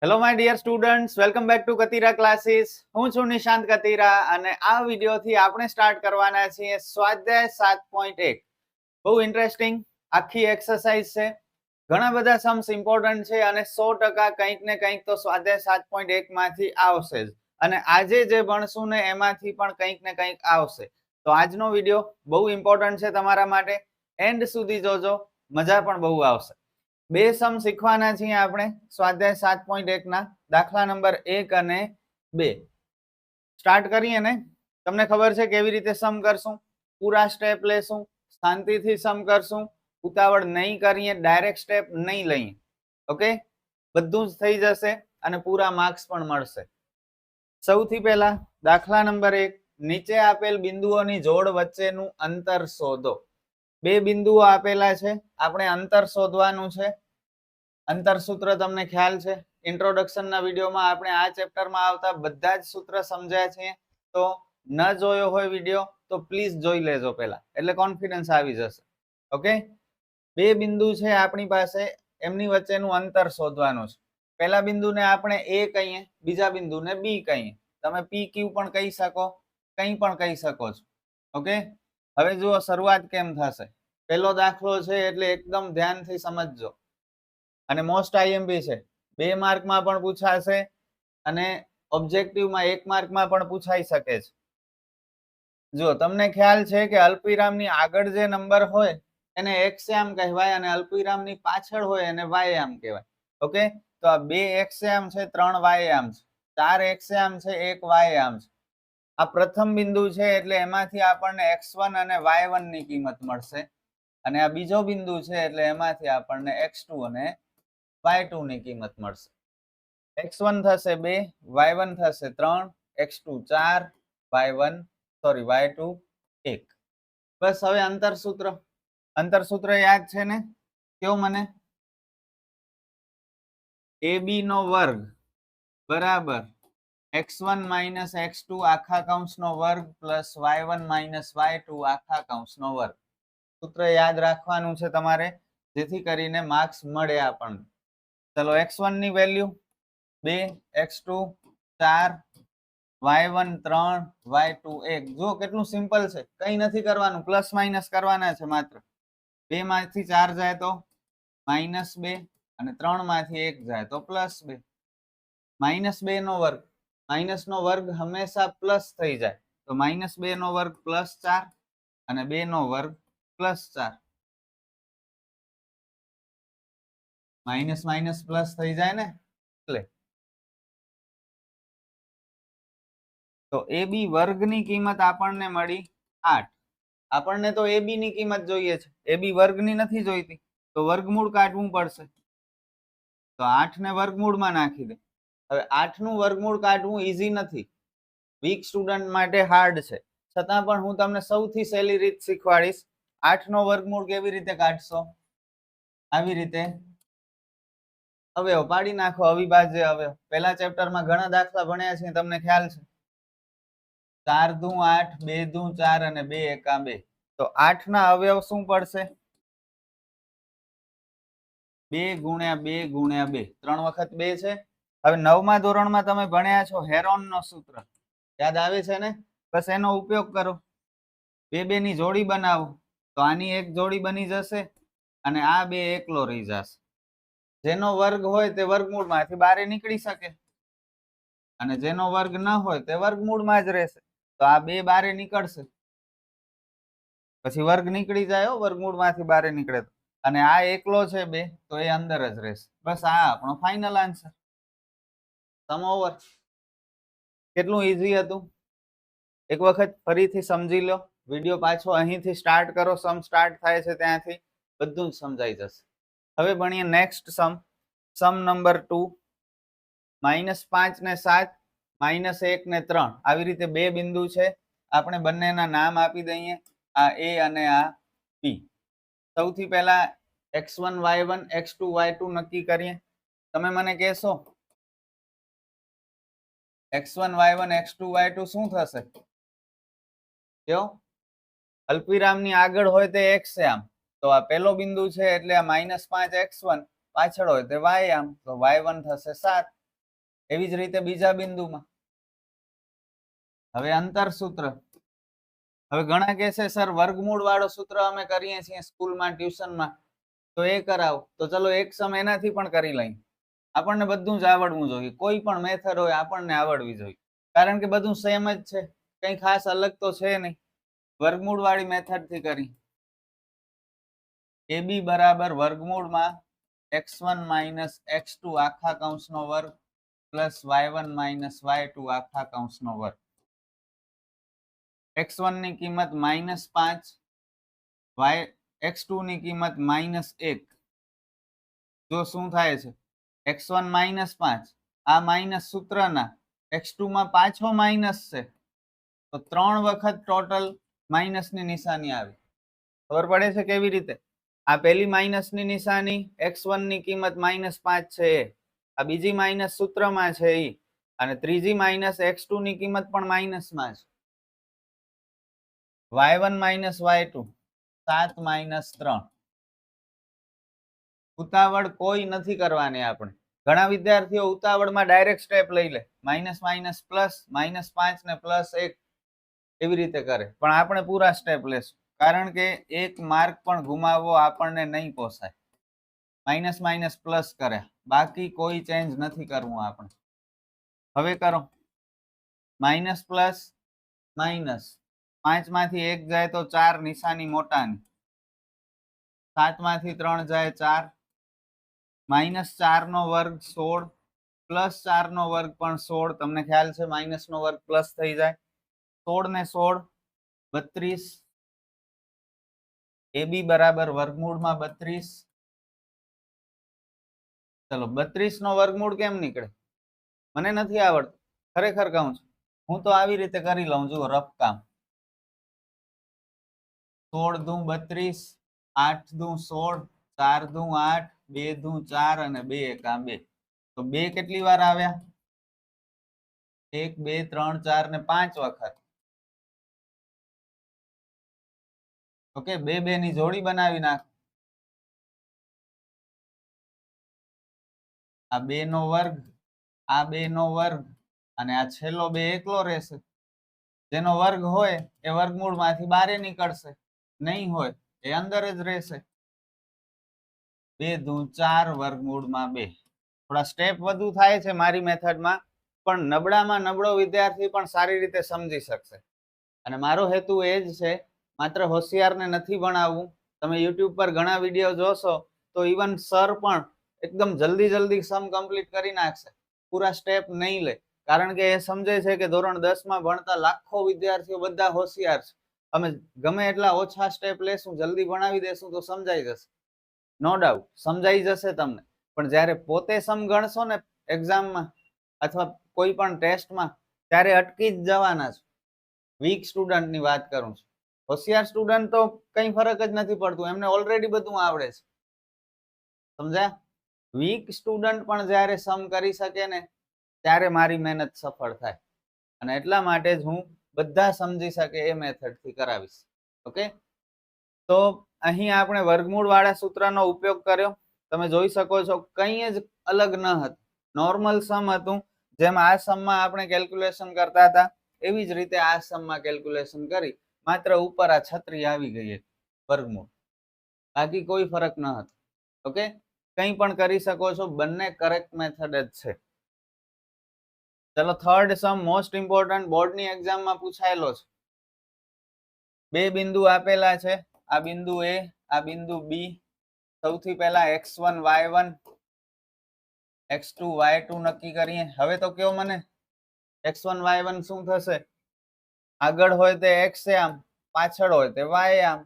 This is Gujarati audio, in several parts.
Hello my dear students, welcome back to Katira classes. હું છું નિશાંત કતીરા અને આ વિડીયોથી આપણે સ્ટાર્ટ કરવાના છીએ સ્વાધ્યાય 7.1. બહુ ઇન્ટરેસ્ટિંગ આખી એક્સરસાઇઝ છે. ઘણા બધા સમ્સ ઇમ્પોર્ટન્ટ છે અને 100% કંઈક ને કંઈક તો સ્વાધ્યાય 7.1 માંથી આવશે જ. અને આજે જે ભણશું ને એમાંથી પણ કંઈક ને કંઈક આવશે. તો આજનો વિડીયો બહુ ઇમ્પોર્ટન્ટ છે તમારા માટે. એન્ડ સુધી જોજો, મજા પણ બહુ આવશે. બે સમ શીખવાના છીએ આપણે સ્વાધ્યાય 7.1 ના, દાખલા નંબર 1 અને 2. સ્ટાર્ટ કરીએ ને. તમને ખબર છે કેવી રીતે સમ કરશું? પૂરા સ્ટેપ લેશું, શાંતિથી સમ કરશું, ઉતાવળ નહીં કરીએ, ડાયરેક્ટ સ્ટેપ નહીં લઈએ. ઓકે, બધું જ થઈ જશે અને પૂરા માર્ક્સ પણ મળશે. સૌથી પહેલા દાખલા નંબર 1, નીચે આપેલ બિંદુઓની જોડ વચ્ચેનું અંતર શોધો. બે બિંદુઓ આપેલા છે, આપણે અંતર શોધવાનું છે. અંતર સૂત્ર તમને ખ્યાલ છે, ઇન્ટ્રોડક્શનના વિડીયોમાં આપણે આ ચેપ્ટરમાં આવતા બધા જ સૂત્ર સમજ્યા છીએ. તો ન જોયો હોય વિડીયો તો પ્લીઝ જોઈ લેજો પહેલા, એટલે કોન્ફિડન્સ આવી જશે. ઓકે, બે બિંદુ છે આપણી પાસે, એમની વચ્ચેનું અંતર શોધવાનું છે. પહેલા બિંદુને આપણે એ કહીએ, બીજા બિંદુને બી કહીએ. તમે પી ક્યુ પણ કહી શકો, કંઈ પણ કહી શકો છો. ઓકે, હવે જુઓ શરૂઆત કેમ થશે. પહેલો દાખલો છે એટલે એકદમ ધ્યાનથી સમજજો. અને મોસ્ટ આઈએમપી છે, 2 માર્કમાં પણ પૂછાશે અને ઓબ્જેક્ટિવમાં 1 માર્કમાં પણ પૂછાઈ શકે છે. જો તમને ખ્યાલ છે કે અલ્પવિરામની આગળ જે નંબર હોય એને એક્સયામ કહેવાય અને અલ્પવિરામની પાછળ હોય એને વાયયામ કહેવાય. ઓકે, તો આ 2 એક્સયામ છે, 3 વાયયામ છે, 4 એક્સયામ છે, 1 વાયયામ છે. આ પ્રથમ બિંદુ છે એટલે એમાંથી આપણને x1 અને y1 ની કિંમત મળશે. અને આ બીજો બિંદુ છે એટલે એમાંથી આપણને x2 અને y2 ની કિંમત મળશે. x1 થશે 2, y1 થશે 3, x2 4, y2 1. બસ હવે અંતર સૂત્ર યાદ છે ને? કયો મને. ab નો વર્ગ બરાબર x1 માઇનસ x2 આખા કૌંસનો વર્ગ પ્લસ y1 માઇનસ y2 આખા કૌંસનો વર્ગ. સૂત્ર યાદ રાખવાનું છે તમારે, જેથી કરીને માર્ક્સ મળે આપણને. ચલો, x1 ની વેલ્યુ 2, x2 4, y1 3, y2 1. જો કેટલું સિમ્પલ છે, કંઈ નથી કરવાનું, પ્લસ માઇનસ કરવાના છે માત્ર. 2 માંથી 4 જાય તો -2 અને 3 માંથી 1 જાય તો +2. -2 નો વર્ગ, માઇનસ નો વર્ગ હંમેશા પ્લસ થઈ જાય, તો -2 નો વર્ગ +4 અને 2 નો વર્ગ +4. માઇનસ માઇનસ પ્લસ થઈ જાય ને, એટલે તો ab વર્ગની કિંમત આપણને મળી 8. આપણને તો ab ની કિંમત જોઈએ છે, ab વર્ગની નથી જોઈતી, તો વર્ગમૂળ કાઢવું પડશે. તો 8 ને વર્ગમૂળમાં નાખી દે. હવે 8 નું વર્ગમૂળ કાઢવું ઈઝી નથી, વીક સ્ટુડન્ટ માટે હાર્ડ છે, છતાં પણ હું તમને સૌથી સહેલી રીત શીખવાડીશ. 8 નો વર્ગમૂળ કેવી રીતે કાઢશો? આવી રીતે અવયવ પાડી નાખો, અવિભાજ્ય અવયવ. પહેલા ચેપ્ટરમાં ઘણા દાખલા ભણ્યા છે, તમને ખ્યાલ છે. 4 દુ 8, 2 દુ 4 અને 2 એકા 2. તો 8 ના અવયવ શું પડશે? 2 ગુણ્યા 2 ગુણ્યા 2. 3 વખત 2 છે. હવે 9મા ધોરણમાં તમે ભણ્યા છો હેરોનનો સૂત્ર, યાદ આવે છે ને? બસ એનો ઉપયોગ કરો, 2 2 ની જોડી બનાવો, તો આની એક જોડી બની જશે અને આ 2 એકલો રહી જશે. જેનો વર્ગ હોય તે વર્ગમૂળમાંથી બહાર નીકળી શકે અને જેનો વર્ગ ન હોય તે વર્ગમૂળમાં જ રહેશે. તો આ 2 બહાર નીકળશે, પછી વર્ગ નીકળી જાય, વર્ગમૂળમાંથી બહાર નીકળે તો. અને આ એકલો છે 2, તો એ અંદર જ રહેશે. બસ આ આપણો ફાઇનલ આન્સર. સમ ઓવર. કેટલું ઈઝી હતું, એક વખત ફરીથી સમજી લો. વિડીયો પાછો અહીંથી સ્ટાર્ટ કરો, સમ સ્ટાર્ટ થાય છે ત્યાંથી બધું જ સમજાઈ જશે. હવે ભણીએ નેક્સ્ટ સમ. સમ નંબર 2. -5 ને 7, -1 ને 3. આવી રીતે બે બિંદુ છે, આપણે બંનેના નામ આપી દઈએ, આ a અને આ b. સૌથી પહેલા x1 y1 x2 y2 નક્કી કરીએ. તમે મને કહેશો x1 y1 x2 y2 શું થશે? કયો? અલ્પવિરામની આગળ હોય તે x છે, આમ તો આ પહેલો બિંદુ છે એટલે આ -5 x1, પાછળ હોય તે y, આમ તો y1 થશે 7. એવી જ રીતે બીજા બિંદુમાં. હવે અંતર સૂત્ર. હવે ઘણા કહેશે સર વર્ગમૂળ વાળો સૂત્ર અમે કરીએ છીએ સ્કૂલમાં ટ્યુશનમાં, તો એ કરાવો. તો ચલો એક સમ એનાથી પણ કરી લઈએ. આપણને બધું જ આવડવું જોઈએ, કોઈ પણ મેથડ હોય આપણને આવડવી જોઈએ, કારણ કે બધું સેમ જ છે, કઈ ખાસ અલગ તો છે નહીં. વર્ગમૂળ વાળી મેથડ થી કરી. AB બરાબર વર્ગમૂળમાં x1 માઇનસ x2 આખા કૌંસનો વર્ગ પ્લસ y1 માઇનસ y2 આખા કૌંસનો વર્ગ. x1 ની કિંમત -5, x2 ની કિંમત -1. જો શું થાય છે, x1 -5, આ માઇનસ સૂત્રના x2 માં પાછો માઇનસ છે, તો 3 વખત ટોટલ માઇનસની નિશાની આવી. ખબર પડે છે કેવી રીતે? આ પહેલી માઇનસની નિશાની x1 ની કિંમત -5 છે, આ બીજી માઇનસ સૂત્રમાં છે ઈ, અને ત્રીજી માઇનસ x2 ની કિંમત પણ માઇનસમાં છે. y1 minus y2 7 minus 3. ઉતાવળ કોઈ નથી કરવાની આપણે. ઘણા વિદ્યાર્થીઓ ઉતાવળમાં ડાયરેક્ટ સ્ટેપ લઈ લે, માઇનસ માઇનસ પ્લસ, -5 ને +1 એવી રીતે કરે, પણ આપણે પૂરા સ્ટેપ લેશું, કારણ કે એક માર્ક પણ ગુમાવવો આપણને નહીં પોસાય. માઇનસ માઇનસ પ્લસ કરે, બાકી કોઈ ચેન્જ નથી કરવું આપણે. હવે કરો માઇનસ પ્લસ માઇનસ, 5 માંથી 1 જાય તો 4, નિશાની મોટાની. 7 માંથી 3 જાય 4, -4 નો વર્ગ 16, +4 નો વર્ગ પણ 16. તમને ખ્યાલ છે માઇનસ નો વર્ગ પ્લસ થઈ જાય. 16 ને 16 32. AB બરાબર વર્ગમૂળમાં 32. ચલો 32 નો વર્ગમૂળ કેમ નીકળે? મને નથી આવડતું, ખરેખર કહું છું. હું તો આવી રીતે કરી લઉં છું રફ કામ. 16 દુ 32, 8 દુ 16, 4 દુ 8, 2 દુ 4 અને 2 એકા 2. તો 2 કેટલી વાર આવ્યા? 1 2 3 4 ને 5 વખત. ઓકે, 2 2 ની જોડી બનાવી નાખ. આ 2 નો વર્ગ, આ 2 નો વર્ગ, અને આ છેલ્લો 2 એકલો રહેશે. જેનો વર્ગ હોય એ વર્ગમૂળમાંથી બહાર નીકળશે, નહીં હોય એ અંદર જ રહેશે. 2 દુ 4 વર્ગમૂળમાં 2. થોડા સ્ટેપ વધુ થાય છે મારી મેથડમાં, પણ નબળામાં નબળો વિદ્યાર્થી પણ સારી રીતે સમજી શકશે. અને મારો હેતુ એ જ છે, માત્ર હોશિયારને નથી ભણાવવું. તમે યુટ્યુબ પર ઘણા વિડીયો જોશો તો ઇવન સર પણ એકદમ જલ્દી સમ કમ્પ્લીટ કરી નાખશે, પૂરા સ્ટેપ નહીં લે, કારણ કે એ સમજે છે કે ધોરણ 10 માં ભણતા લાખો વિદ્યાર્થીઓ બધા હોશિયાર છે. અમે ગમે એટલા ઓછા સ્ટેપ લેશું, જલ્દી ભણાવી દેશું તો સમજાઈ જશે, નો ડાઉટ સમજાઈ જશે તમને. પણ જ્યારે પોતે સમ ગણશો ને એક્ઝામમાં અથવા કોઈ પણ ટેસ્ટમાં, ત્યારે અટકી જ જવાના છે. વીક સ્ટુડન્ટની વાત કરું છું. હોશિયાર સ્ટુડન્ટ તો કઈ ફરક જ નથી પડતું, એમને ઓલરેડી બધું આવડે છે. સમજ્યા? વીક સ્ટુડન્ટ પણ જ્યારે સમ કરી શકે ને, ત્યારે મારી મહેનત સફળ થાય. અને એટલા માટે જ હું બધા સમજી શકે એ મેથડથી કરાવીશ. ઓકે, તો અહીં આપણે વર્ગમૂળ વાળા સૂત્રનો ઉપયોગ કર્યો. તમે જોઈ શકો છો કંઈ જ અલગ ન હતું, નોર્મલ સમ હતું. જેમ આ સમમાં આપણે કેલ્ક્યુલેશન કરતા હતા એવી જ રીતે આ સમમાં કેલ્ક્યુલેશન કરી, માત્ર ઉપર આ છત્રી આવી ગઈ વર્ગમૂળ, બાકી કોઈ ફરક ન હતો. ઓકે, કંઈ પણ કરી શકો છો, બંને કરેક્ટ મેથડ જ છે. ચલો થર્ડ સમ, મોસ્ટ ઇમ્પોર્ટન્ટ, બોર્ડની એક્ઝામમાં પૂછાયેલો છે. બે બિંદુ આપેલા છે, આ બિંદુ A, આ બિંદુ B. સૌથી પહેલા x1 y1, x2 y2 નક્કી કરીએ. હવે તો કયો મને, x1 y1 શું થશે? આગળ હોય તે x છે આમ, પાછળ હોય તે y આમ.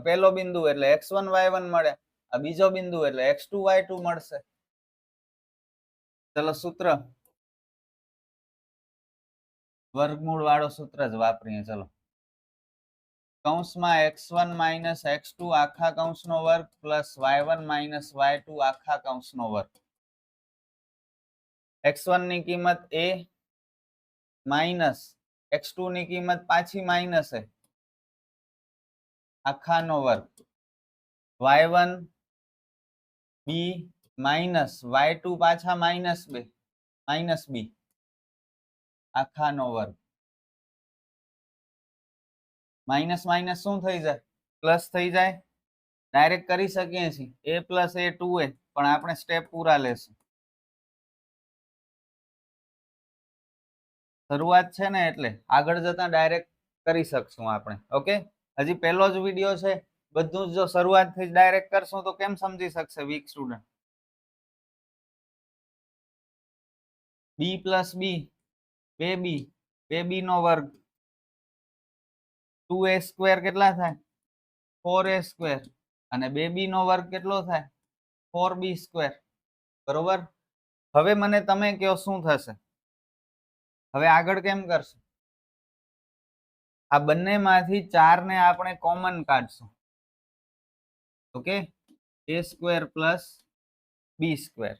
પહેલો બિંદુ એટલે x1 y1 મળે, આ બીજો બિંદુ એટલે x2 y2 મળશે. ચલો સૂત્ર, વર્ગમૂળ વાળો સૂત્ર જ વાપરીએ. ચલો, કૌંસમાં x1 માઇનસ x2 આખા કૌંસનો વર્ગ પ્લસ y1 માઇનસ y2 આખા કૌંસનો વર્ગ. x1 ની કિંમત a માઇનસ x2 ની કિંમત પાછી માઇનસ છે, આખાનો વર્ગ, y1 b માઇનસ y2 પાછા -2, માઇનસ બી આખાનો વર્ગ. માઇનસ માઇનસ શું થઈ જાય? પ્લસ થઈ જાય. ડાયરેક્ટ કરી શકીએ છીએ a પ્લસ a 2a, પણ આપણે સ્ટેપ પૂરા લેશું. શરૂઆત છે ને એટલે આગળ જતા ડાયરેક્ટ કરી શકશું આપણે. ઓકે, હજી પહેલો જ વિડીયો છે, બધું જ જો શરૂઆતથી જ ડાયરેક્ટ કરશું તો કેમ સમજી શકશે વીક સ્ટુડન્ટ? બી પ્લસ બી 2b, 2b નો વર્ગ 2a સ્ક્વેર કેટલા થાય? 4a square. અને 2b નો વર્ગ કેટલો થાય? 4b square. બરોબર. હવે મને તમે કહો શું થશે? હવે આગળ કેમ કરશું? આ બંનેમાંથી 4 ને આપણે કોમન કાઢશું. Okay, a square plus b square.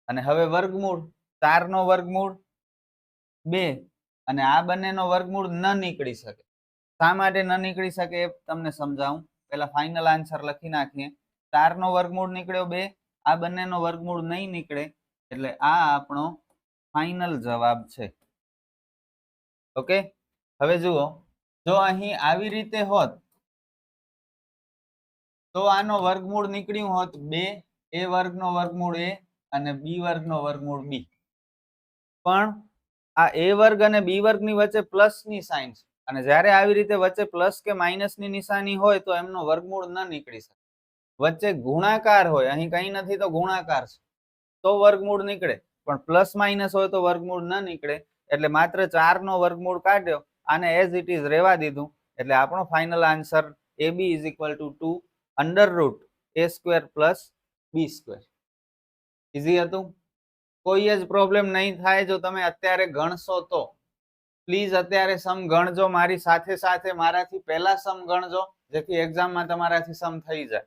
અને હવે વર્ગમૂળ 4 નો વર્ગમૂળ 2, અને આ બંનેનો વર્ગમૂળ ન નીકળી શકે. શા માટે ન નીકળી શકે એ તમને સમજાવું. પહેલા ફાઇનલ આન્સર લખી નાખીએ. 4 નો વર્ગમૂળ નીકળ્યો 2, આ બંનેનો વર્ગમૂળ નહીં નીકળે, એટલે આ આપણો ફાઇનલ જવાબ છે. ઓકે, હવે જુઓ, જો અહીં આવી રીતે હોત તો આનો વર્ગમૂળ નીકળ્યું હોત 2, a વર્ગનો વર્ગમૂળ a અને b વર્ગનો વર્ગમૂળ b. પણ આ a વર્ગ અને b વર્ગની વચ્ચે પ્લસની સાઇન છે, અને જ્યારે આવી રીતે વચ્ચે પ્લસ કે માઇનસની નિશાની હોય તો એમનો વર્ગમૂળ ન નીકળી શકે. વચ્ચે ગુણાકાર હોય, અહીં કંઈ નથી તો ગુણાકાર છે, તો વર્ગમૂળ નીકળે. પણ પ્લસ માઇનસ હોય તો વર્ગમૂળ ન નીકળે. એટલે માત્ર 4 નો વર્ગમૂળ કાઢ્યો, આને એઝ ઇટ ઇઝ રહેવા દીધું. એટલે આપણો final answer ab is equal to 2 under route a square plus b square. Easy હતું, કોઈ જ પ્રોબ્લેમ નહીં થાય જો તમે અત્યારે ગણશો તો. પ્લીઝ અત્યારે સમ ગણજો, મારી સાથે સાથે મારાથી પહેલા સમ ગણજો, જેથી એક્ઝામમાં તમારાથી સમ થઈ જાય.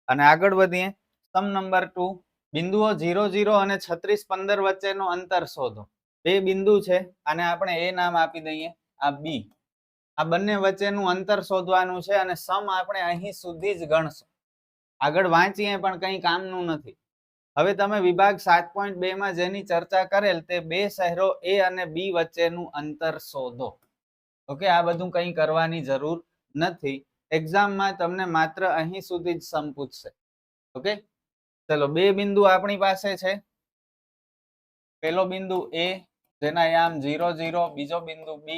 અને આગળ વધીએ. સમ નંબર 2, બિંદુઓ 0, 0 અને 36, 15 વચ્ચેનો અંતર શોધો. બે બિંદુ છે, આને આપણે a નામ આપી દઈએ, આ b. આ બંને વચ્ચેનું અંતર શોધવાનું છે, અને સમ આપણે અહીં સુધી જ ગણશું. આગળ વાંચીએ પણ કંઈ કામનું નથી. હવે તમે વિભાગ 7.2 માં જેની ચર્ચા કરેલ તે બે શહેરો a અને b વચ્ચેનું અંતર શોધો. ઓકે, આ બધું કંઈ કરવાની જરૂર નથી. એક્ઝામમાં તમને માત્ર અહીં સુધી જ સમ પૂછશે. ઓકે, ચલો, બે બિંદુ આપણી પાસે છે. પહેલો બિંદુ a જેના યામ 0, 0, બીજો બિંદુ b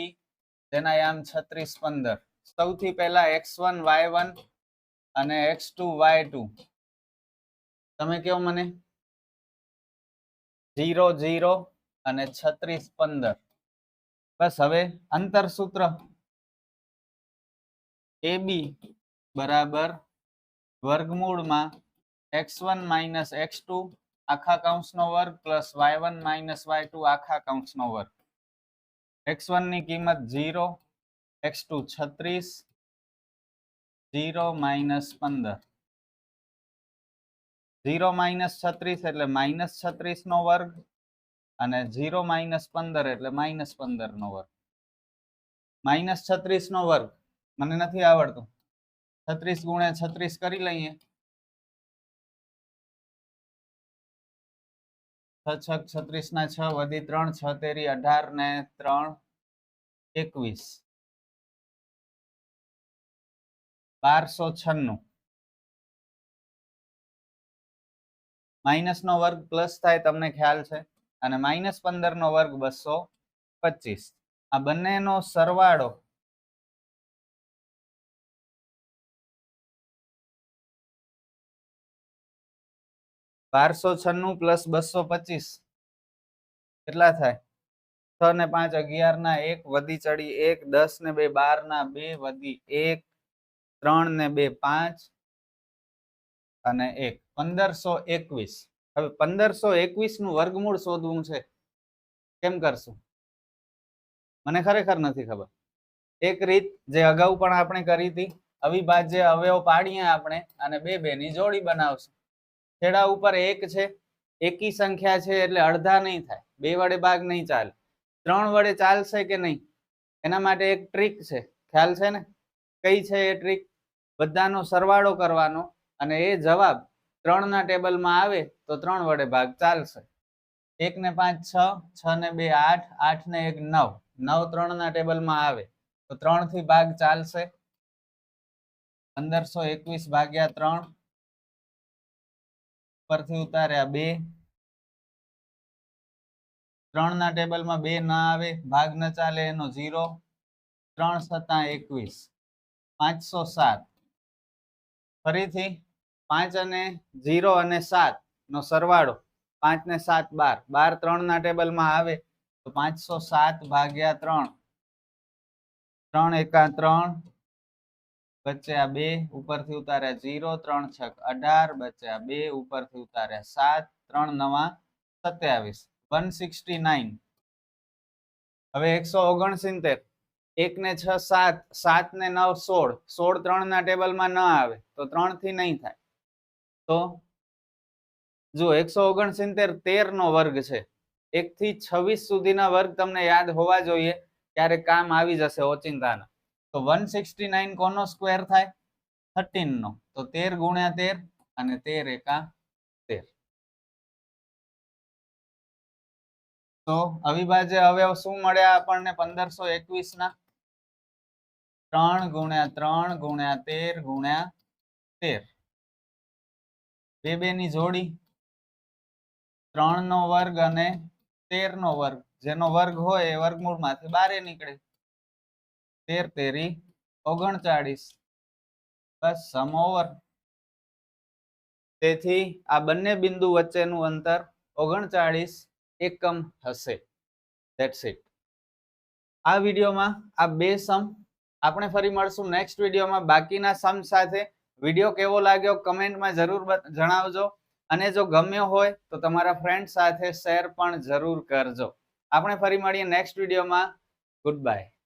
જેના યામ 36, 15. સૌથી પહેલા x1 y1 અને x2 y2. તમે કહો મને. 0, 0 અને 36, 15. બસ હવે અંતર સૂત્ર ab બરાબર વર્ગમૂળમાં x1 માઇનસ x2 આખા કૌંસનો વર્ગ પ્લસ y1 માઇનસ y2 આખા કૌંસનો વર્ગ. x1 ની કિંમત 0, x2 36, 0 માઇનસ 15. 0 માઇનસ 36 એટલે માઇનસ 36 નો વર્ગ, અને 0 માઇનસ 15 એટલે માઇનસ 15 નો વર્ગ. માઇનસ 36 નો વર્ગ મને નથી આવડતું, 36 ગુણ્યા 36 કરી લઈએ. 6 6 36 ના 6 વધી 3 6 તેરી 18 ને 3 21, 1296. માઇનસ નો વર્ગ પ્લસ થાય તમને ખ્યાલ છે, અને માઇનસ 15 નો વર્ગ 225. આ બંનેનો સરવાળો $1296 પ્લસ 225 કેટલા થાય? 6 ને 5 11 ના 1 વધી ચડી 1, 10 ને 2 12 ના 2 વધી 1, 3 ને 2 5 અને 1 1521. હવે 1521 નું વર્ગમૂળ શોધવું છે. કેમ કરશું? મને ખરેખર નથી ખબર. એક રીત જે અગાઉ પણ આપણે કરી હતી, અવિભાજ્ય અવયવ પાડીએ આપણે અને બે ની જોડી બનાવશું. છેડા ઉપર 1 છે, એકી સંખ્યા છે એટલે અડધા નહીં થાય, 2 વડે ભાગ નહીં ચાલે. 3 વડે ચાલશે કે નહીં એના માટે એક ટ્રીક છે, ખ્યાલ છે ને? કઈ છે એ ટ્રીક? બધાનો સરવાળો કરવાનો, અને એ જવાબ 3 ના ટેબલમાં આવે તો 3 વડે ભાગ ચાલશે. 1 ને 5 6, 6 ને 2 8, 8 ને 1 9, 9 3 ના ટેબલમાં આવે તો 3 થી ભાગ ચાલશે. 1521 ભાગ્યા 3 પરથી ઉતાર્યા 2. 3 ના ટેબલમાં 2 ના આવે, ભાગ ન ચાલે એનો 0. 3 7 21, 507. ફરીથી 5 અને 0 અને 7 નો સરવાળો, 5 ને 7 12, 12 3 ના ટેબલમાં આવે તો 507 ભાગ્યા 3, 3 એકા 3, બચ્યા 2, ઉપરથી ઉતાર્યા 0, 3 છક 18, બચ્યા 2, ઉપરથી ઉતાર્યા 7, 3 નવા 27, 169. હવે 169, 1 ને 6 7, 7 ને 9 16, 16 3 ના ટેબલમાં ન આવે તો 3 થી નહીં થાય. તો જો 169 13 નો વર્ગ છે. 1 થી 26 સુધીના વર્ગ તમને યાદ હોવા જોઈએ, ત્યારે કામ આવી જશે ઓચિંતાના. તો 169 કોનો સ્ક્વેર થાય? 13 નો. તો 13 ગુણ્યા 13 અને 13 એકા 13. તો અવિભાજ્ય અવયવ શું મળ્યા આપણને 1521 ના? 3 ગુણ્યા 3 ગુણ્યા 13 ગુણ્યા 13. 2 2 ની જોડી, 3 નો વર્ગ અને 13 નો વર્ગ, જેનો વર્ગ હોય એ વર્ગમૂળમાંથી બહાર નીકળે. 13 તેરી 39. બસ સમ ઓવર. તેથી આ બંને બિંદુ વચ્ચેનું અંતર 39 એકમ હશે. That's it. આ વિડીયોમાં આ બે સમ. આપણે ફરી મળશું નેક્સ્ટ વિડીયોમાં બાકીના સમ સાથે. વિડીયો કેવો લાગ્યો કમેન્ટમાં જરૂર જણાવજો, અને જો ગમ્યો હોય તો તમારા ફ્રેન્ડ સાથે શેર પણ જરૂર કરજો. આપણે ફરી મળીએ નેક્સ્ટ વિડીયોમાં. Good bye.